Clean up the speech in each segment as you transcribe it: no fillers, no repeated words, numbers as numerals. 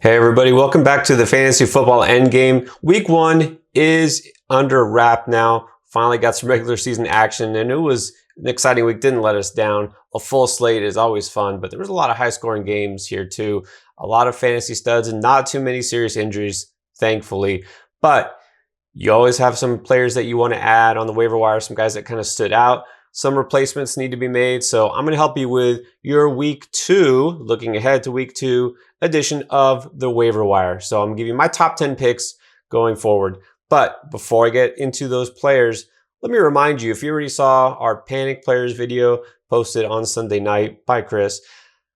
Hey everybody, welcome back to the Fantasy Football Endgame. Week 1 is under wrap now. Finally got some regular season action, and it was an exciting week. Didn't let us down. A full slate is always fun, but there was a lot of high-scoring games here too. A lot of fantasy studs and not too many serious injuries, thankfully. But you always have some players that you want to add on the waiver wire, some guys that kind of stood out. Some replacements need to be made, so I'm going to help you with your Week 2, looking ahead to Week 2 edition of the waiver wire. So I'm going to give you my top 10 picks going forward. But before I get into those players, let me remind you, if you already saw our Panic Players video posted on Sunday night by Chris,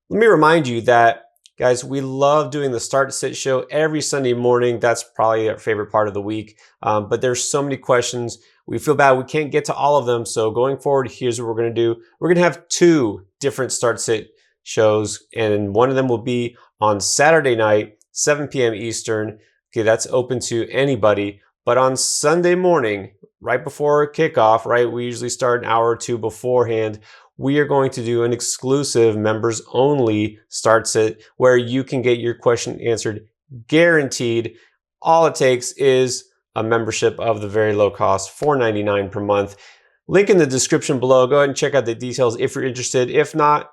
let me remind you that, guys, we love doing the Start Sit show every Sunday morning. That's probably our favorite part of the week. But there's so many questions. We feel bad we can't get to all of them. So going forward, here's what we're going to do. We're going to have 2 different Start Sit shows, and one of them will be on Saturday night, 7 p.m. Eastern. Okay, that's open to anybody. But on Sunday morning, right before kickoff, right, we usually start an hour or 2 beforehand. We are going to do an exclusive members only Start Sit where you can get your question answered guaranteed. All it takes is a membership of the very low cost, $4.99 per month. Link in the description below. Go ahead and check out the details if you're interested. If not,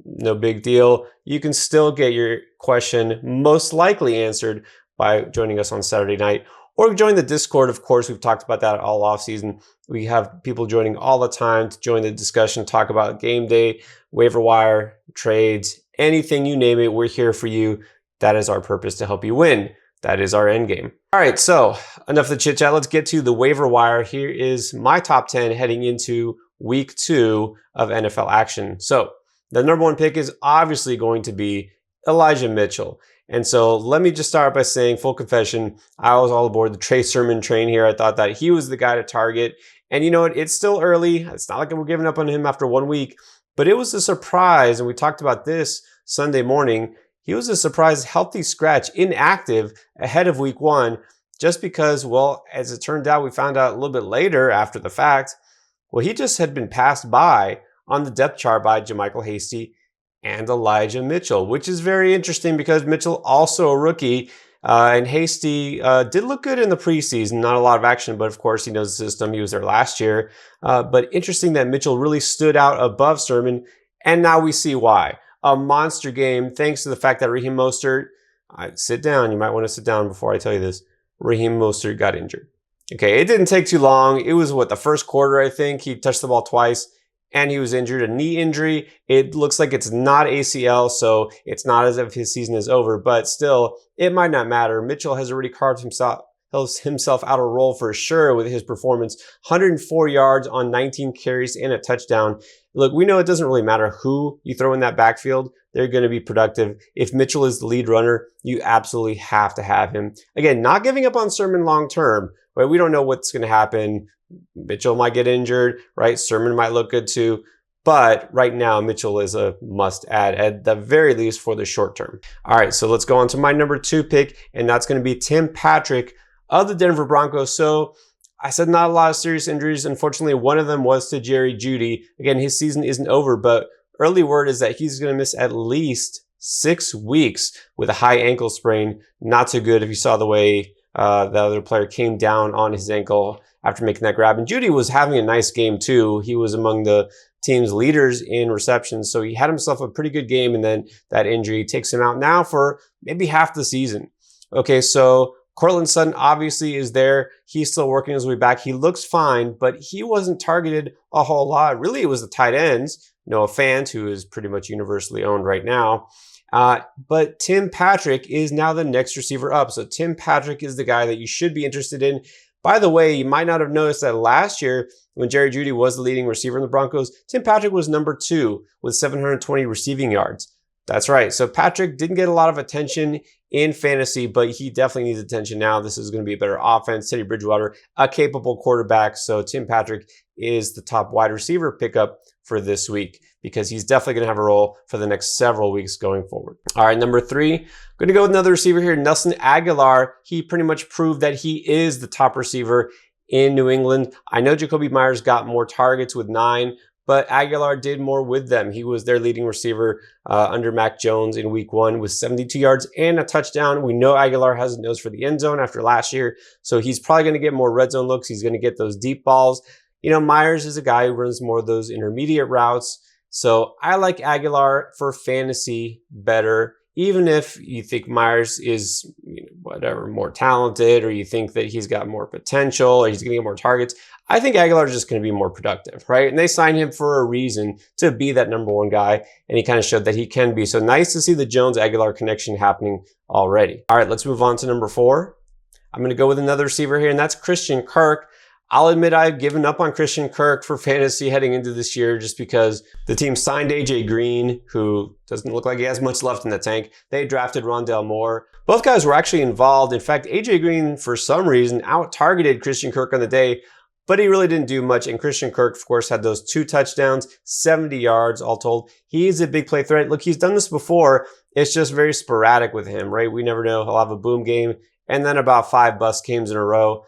no big deal. You can still get your question most likely answered by joining us on Saturday night, or join the Discord. Of course, we've talked about that all off season. We have people joining all the time to join the discussion, talk about game day, waiver wire, trades, anything you name it. We're here for you. That is our purpose, to help you win. That is our end game. All right, so enough of the chit chat. Let's get to the waiver wire. Here is my top 10 heading into week 2 of NFL action. So the number 1 pick is obviously going to be Elijah Mitchell. And so let me just start by saying, full confession, I was all aboard the Trey Sermon train here. I thought that he was the guy to target. And you know what? It's still early. It's not like we're giving up on him after 1 week, but it was a surprise. And we talked about this Sunday morning. He was a surprise healthy scratch, inactive ahead of week 1, just because, well, as it turned out, we found out a little bit later after the fact, well, he just had been passed by on the depth chart by JaMycal Hasty and Elijah Mitchell, which is very interesting because Mitchell also a rookie, and Hasty did look good in the preseason. Not a lot of action, but of course he knows the system. He was there last year. But interesting that Mitchell really stood out above Sermon, and now we see why. A monster game thanks to the fact that Raheem Mostert, sit down, you might want to sit down before I tell you this, Raheem Mostert got injured. Okay, it didn't take too long. It was, the first quarter, I think. He touched the ball twice, and he was injured, a knee injury. It looks like it's not ACL, so it's not as if his season is over, but still, it might not matter. Mitchell has already carved himself out a role for sure with his performance. 104 yards on 19 carries and a touchdown. Look, we know it doesn't really matter who you throw in that backfield. They're going to be productive. If Mitchell is the lead runner, you absolutely have to have him. Again, not giving up on Sermon long term, but we don't know what's going to happen. Mitchell might get injured, right? Sermon might look good too. But right now, Mitchell is a must-add, at the very least for the short term. All right, so let's go on to my number 2 pick, and that's going to be Tim Patrick of the Denver Broncos. So I said not a lot of serious injuries. Unfortunately, one of them was to Jerry Jeudy. Again, his season isn't over, but early word is that he's going to miss at least 6 weeks with a high ankle sprain. Not so good if you saw the way the other player came down on his ankle after making that grab. And Jeudy was having a nice game too. He was among the team's leaders in receptions, so he had himself a pretty good game, and then that injury takes him out now for maybe half the season. Okay, so Cortland Sutton obviously is there. He's still working his way back. He looks fine, but he wasn't targeted a whole lot. Really, it was the tight ends, Noah Fant, who is pretty much universally owned right now. But Tim Patrick is now the next receiver up. So Tim Patrick is the guy that you should be interested in. By the way, you might not have noticed that last year when Jerry Jeudy was the leading receiver in the Broncos, Tim Patrick was number 2 with 720 receiving yards. That's right. So Patrick didn't get a lot of attention in fantasy, but he definitely needs attention now. This is going to be a better offense. Teddy Bridgewater, a capable quarterback. So Tim Patrick is the top wide receiver pickup for this week because he's definitely going to have a role for the next several weeks going forward. All right, number 3, I'm going to go with another receiver here, Nelson Agholor. He pretty much proved that he is the top receiver in New England. I know Jacoby Myers got more targets with 9, but Agholor did more with them. He was their leading receiver under Mac Jones in week 1 with 72 yards and a touchdown. We know Agholor has a nose for the end zone after last year, so he's probably going to get more red zone looks. He's going to get those deep balls. You know, Myers is a guy who runs more of those intermediate routes. So I like Agholor for fantasy better, even if you think Myers is, whatever, more talented, or you think that he's got more potential, or he's going to get more targets. I think Agholor is just going to be more productive, right? And they signed him for a reason, to be that #1 guy, and he kind of showed that he can be. So nice to see the Jones-Agholor connection happening already. All right, let's move on to number 4. I'm going to go with another receiver here, and that's Christian Kirk. I'll admit I've given up on Christian Kirk for fantasy heading into this year just because the team signed AJ Green, who doesn't look like he has much left in the tank. They drafted Rondale Moore. Both guys were actually involved. In fact, AJ Green, for some reason, out-targeted Christian Kirk on the day, but he really didn't do much. And Christian Kirk, of course, had those 2 touchdowns, 70 yards all told. He's a big play threat. Look, he's done this before. It's just very sporadic with him, right? We never know. He'll have a boom game and then about 5 bust games in a row.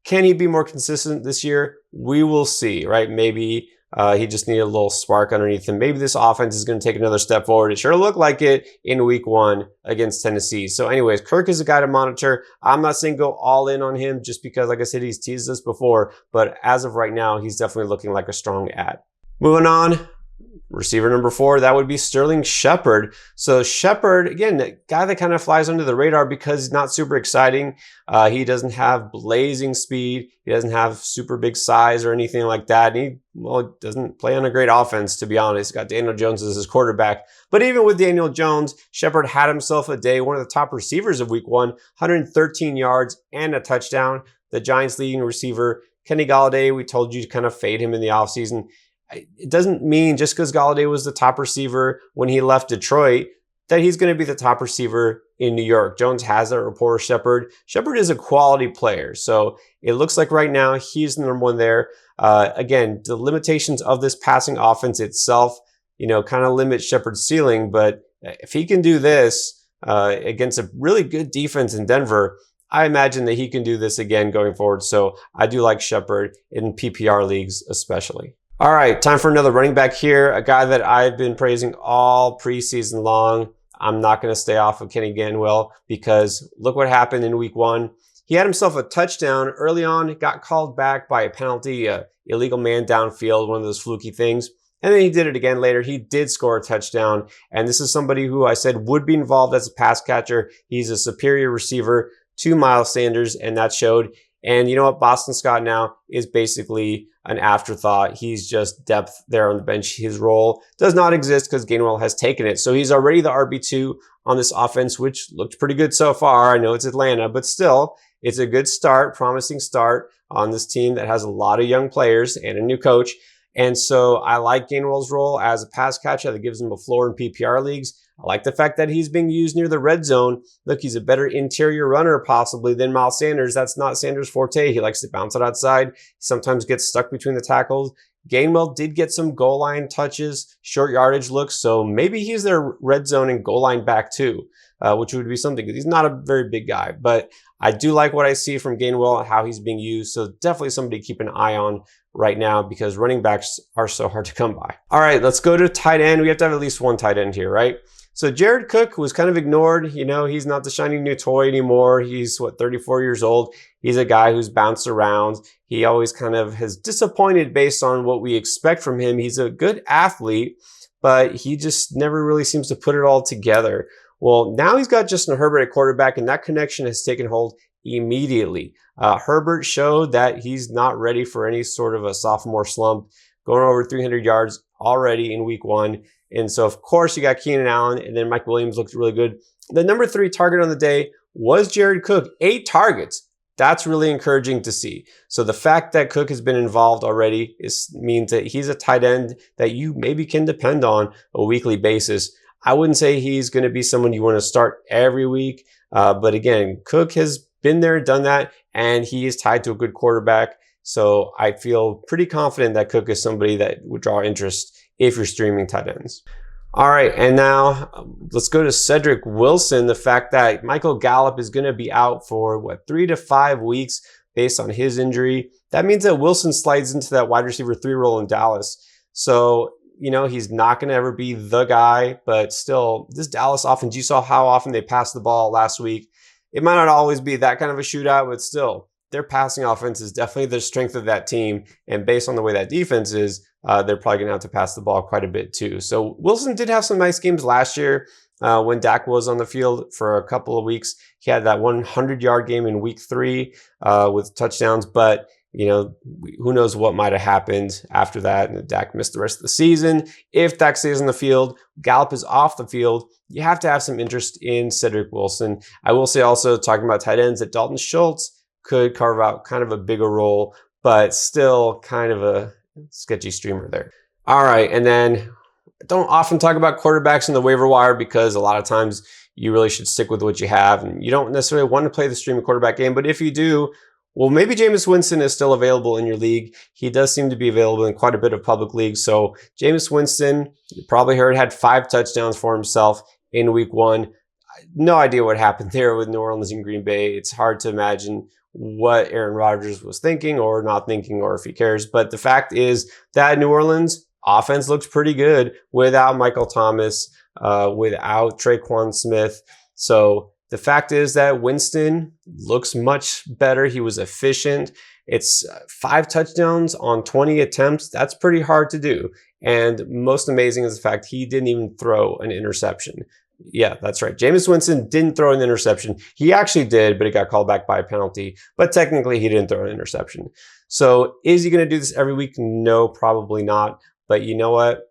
Can he be more consistent this year? We will see, right? Maybe he just needed a little spark underneath him. Maybe this offense is going to take another step forward. It sure looked like it in week 1 against Tennessee. So anyways, Kirk is a guy to monitor. I'm not saying go all in on him just because, like I said, he's teased us before. But as of right now, he's definitely looking like a strong add. Moving on. Receiver number 4, that would be Sterling Shepard. So Shepard, again, a guy that kind of flies under the radar because he's not super exciting. He doesn't have blazing speed. He doesn't have super big size or anything like that. And he doesn't play on a great offense, to be honest. He's got Daniel Jones as his quarterback. But even with Daniel Jones, Shepard had himself a day, one of the top receivers of week 1, 113 yards and a touchdown. The Giants' leading receiver, Kenny Golladay, we told you to kind of fade him in the offseason. It doesn't mean just because Golladay was the top receiver when he left Detroit that he's going to be the top receiver in New York. Jones has that rapport with Shepard. Shepard is a quality player. So it looks like right now he's the #1 there. Again, the limitations of this passing offense itself, kind of limit Shepard's ceiling. But if he can do this against a really good defense in Denver, I imagine that he can do this again going forward. So I do like Shepard in PPR leagues especially. All right, time for another running back here, a guy that I've been praising all preseason long. I'm not going to stay off of Kenny Gainwell because look what happened in week 1. He had himself a touchdown early on, got called back by a penalty, illegal man downfield, one of those fluky things. And then he did it again later. He did score a touchdown. And this is somebody who I said would be involved as a pass catcher. He's a superior receiver to Miles Sanders, and that showed. And you know what? Boston Scott now is basically an afterthought. He's just depth there on the bench. His role does not exist because Gainwell has taken it. So he's already the RB2 on this offense, which looked pretty good so far. I know it's Atlanta, but still, it's a good start, promising start on this team that has a lot of young players and a new coach. And so I like Gainwell's role as a pass catcher that gives him a floor in PPR leagues. I like the fact that he's being used near the red zone. Look, he's a better interior runner possibly than Miles Sanders. That's not Sanders' forte. He likes to bounce it outside. He sometimes gets stuck between the tackles. Gainwell did get some goal line touches, short yardage looks, so maybe he's their red zone and goal line back too, which would be something. He's not a very big guy, but I do like what I see from Gainwell, how he's being used. So definitely somebody to keep an eye on right now because running backs are so hard to come by. All right, let's go to tight end. We have to have at least one tight end here, right? So Jared Cook was kind of ignored. He's not the shiny new toy anymore. He's 34 years old. He's a guy who's bounced around. He always kind of has disappointed based on what we expect from him. He's a good athlete, but he just never really seems to put it all together. Well, now he's got Justin Herbert at quarterback, and that connection has taken hold immediately. Herbert showed that he's not ready for any sort of a sophomore slump, going over 300 yards already in week 1. And so, of course, you got Keenan Allen, and then Mike Williams looked really good. The number 3 target on the day was Jared Cook, 8 targets. That's really encouraging to see. So the fact that Cook has been involved already means that he's a tight end that you maybe can depend on a weekly basis. I wouldn't say he's going to be someone you want to start every week. But again, Cook has been there, done that, and he is tied to a good quarterback. So I feel pretty confident that Cook is somebody that would draw interest if you're streaming tight ends. All right, and now let's go to Cedrick Wilson. The fact that Michael Gallup is going to be out for 3 to 5 weeks based on his injury. That means that Wilson slides into that wide receiver 3 role in Dallas. So, he's not going to ever be the guy, but still, this Dallas offense, you saw how often they passed the ball last week. It might not always be that kind of a shootout, but still, their passing offense is definitely the strength of that team. And based on the way that defense is, they're probably going to have to pass the ball quite a bit too. So Wilson did have some nice games last year when Dak was on the field for a couple of weeks. He had that 100-yard game in week 3 with touchdowns, but who knows what might have happened after that. And Dak missed the rest of the season. If Dak stays on the field, Gallup is off the field, you have to have some interest in Cedrick Wilson. I will say also, talking about tight ends, that Dalton Schultz could carve out kind of a bigger role, but still kind of a sketchy streamer there. All right, and then don't often talk about quarterbacks in the waiver wire because a lot of times you really should stick with what you have, and you don't necessarily want to play the streaming quarterback game, but if you do, well, maybe Jameis Winston is still available in your league. He does seem to be available in quite a bit of public leagues. So Jameis Winston, you probably heard, had 5 touchdowns for himself in week 1. No idea what happened there with New Orleans and Green Bay. It's hard to imagine what Aaron Rodgers was thinking or not thinking, or if he cares. But the fact is that New Orleans offense looks pretty good without Michael Thomas, without Traquan Smith. So the fact is that Winston looks much better. He was efficient. It's 5 touchdowns on 20 attempts. That's pretty hard to do. And most amazing is the fact he didn't even throw an interception. Yeah, that's right. Jameis Winston didn't throw an interception. He actually did, but it got called back by a penalty. But technically, he didn't throw an interception. So is he going to do this every week? No, probably not. But you know what?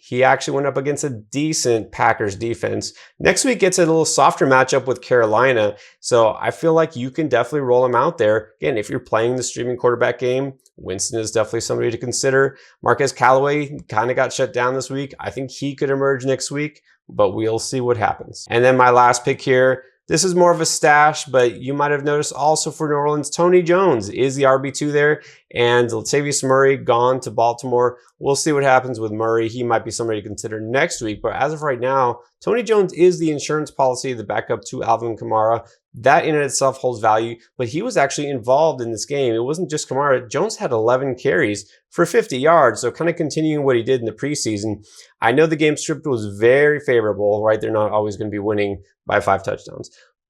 He actually went up against a decent Packers defense. Next week gets a little softer matchup with Carolina. So I feel like you can definitely roll him out there. Again, if you're playing the streaming quarterback game, Winston is definitely somebody to consider. Marquez Callaway kind of got shut down this week. I think he could emerge next week, but we'll see what happens. And then my last pick here, this is more of a stash, but you might have noticed also for New Orleans, Tony Jones is the RB2 there, and Latavius Murray gone to Baltimore. We'll see what happens with Murray. He might be somebody to consider next week, but as of right now, Tony Jones is the insurance policy, the backup to Alvin Kamara. That in itself holds value, but he was actually involved in this game. It wasn't just Kamara. Jones had 11 carries for 50 yards, so kind of continuing what he did in the preseason. I know the game script was very favorable, right? They're not always going to be winning by 5 touchdowns.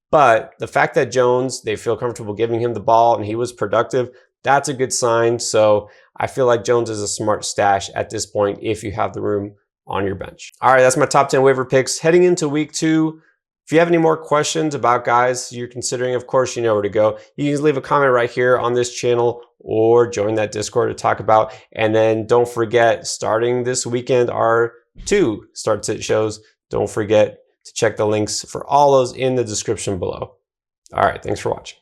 But the fact that Jones, they feel comfortable giving him the ball and he was productive, that's a good sign. So I feel like Jones is a smart stash at this point if you have the room on your bench. All right, that's my top 10 waiver picks heading into week 2. If you have any more questions about guys you're considering, of course, you know where to go. You can leave a comment right here on this channel or join that Discord to talk about. And then don't forget, starting this weekend are 2 start sit shows. Don't forget to check the links for all those in the description below. All right, thanks for watching.